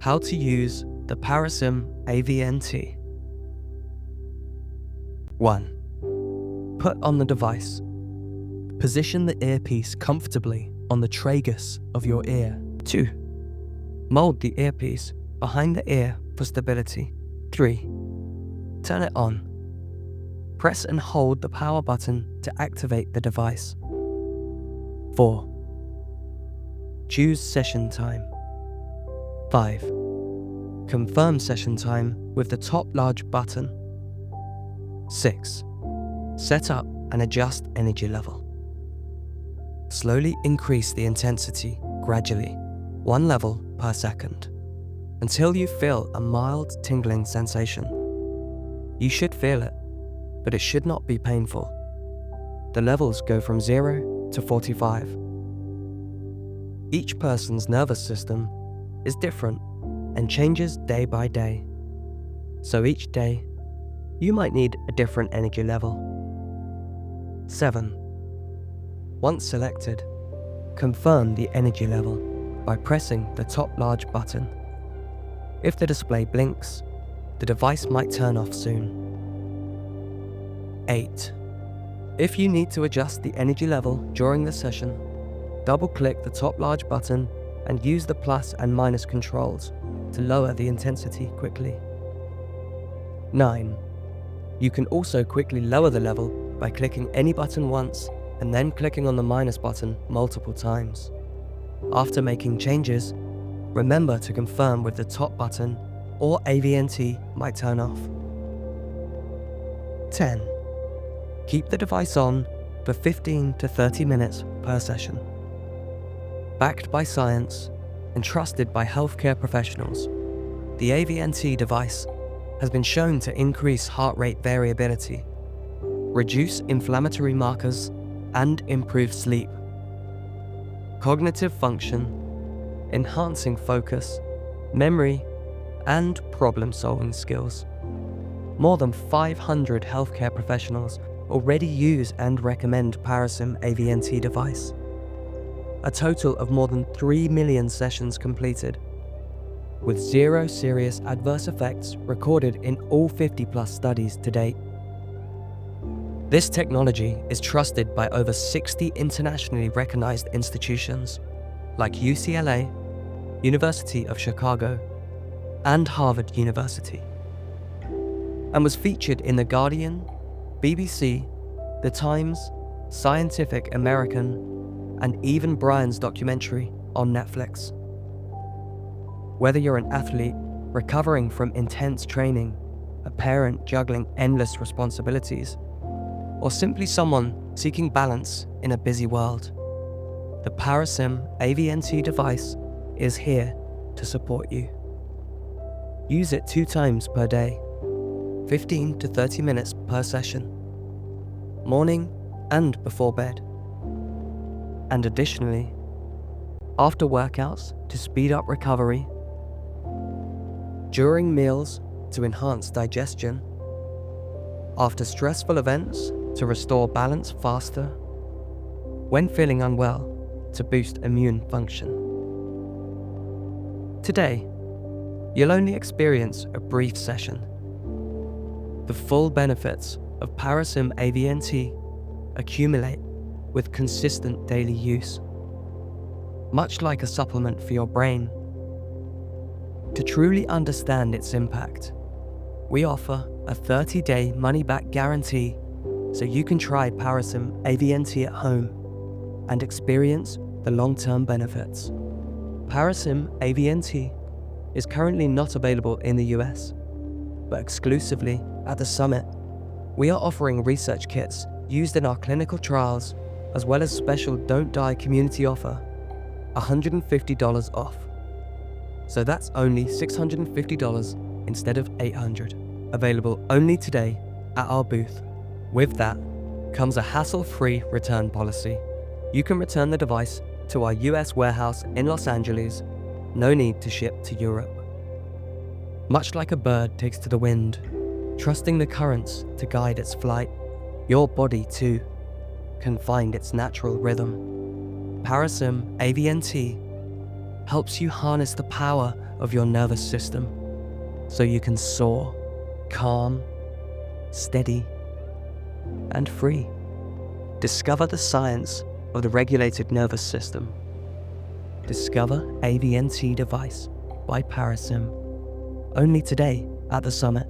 How to use the Parasym AVNT. 1. Put on the device. Position the earpiece comfortably on the tragus of your ear. 2. Mold the earpiece behind the ear for stability. 3. Turn it on. Press and hold the power button to activate the device. 4. Choose session time. 5. Confirm session time with the top large button. 6. Set up and adjust energy level. Slowly increase the intensity gradually, 1 level per second, until you feel a mild tingling sensation. You should feel it, but it should not be painful. The levels go from 0 to 45. Each person's nervous system is different and changes day by day. So each day, you might need a different energy level. 7. Once selected, confirm the energy level by pressing the top large button. If the display blinks, the device might turn off soon. 8. If you need to adjust the energy level during the session, double-click the top large button and use the plus and minus controls to lower the intensity quickly. 9. You can also quickly lower the level by clicking any button once and then clicking on the minus button multiple times. After making changes, remember to confirm with the top button or AVNT might turn off. 10. Keep the device on for 15 to 30 minutes per session. Backed by science and trusted by healthcare professionals, the AVNT device has been shown to increase heart rate variability, reduce inflammatory markers, and improve sleep, cognitive function, enhancing focus, memory, and problem-solving skills. More than 500 healthcare professionals already use and recommend Parasym AVNT device. A total of more than 3 million sessions completed, with 0 serious adverse effects recorded in all 50+ studies to date. This technology is trusted by over 60 internationally recognized institutions like UCLA, University of Chicago, and Harvard University, and was featured in The Guardian, BBC, The Times, Scientific American, and even Brian's documentary on Netflix. Whether you're an athlete recovering from intense training, a parent juggling endless responsibilities, or simply someone seeking balance in a busy world, the Parasym AVNT device is here to support you. Use it 2 times per day, 15 to 30 minutes per session, morning and before bed. And additionally, after workouts to speed up recovery, during meals to enhance digestion, after stressful events to restore balance faster, when feeling unwell to boost immune function. Today, you'll only experience a brief session. The full benefits of Parasym AVNT accumulate with consistent daily use, much like a supplement for your brain. To truly understand its impact, we offer a 30-day money-back guarantee so you can try Parasym AVNT at home and experience the long-term benefits. Parasym AVNT is currently not available in the US, but exclusively at the Summit, we are offering research kits used in our clinical trials, as well as special Don't Die community offer, $150 off. So that's only $650 instead of $800. Available only today at our booth. With that comes a hassle-free return policy. You can return the device to our US warehouse in Los Angeles. No need to ship to Europe. Much like a bird takes to the wind, trusting the currents to guide its flight, your body too can find its natural rhythm. Parasym AVNT helps you harness the power of your nervous system so you can soar, calm, steady, and free. Discover the science of the regulated nervous system. Discover AVNT device by Parasym. Only today at the summit.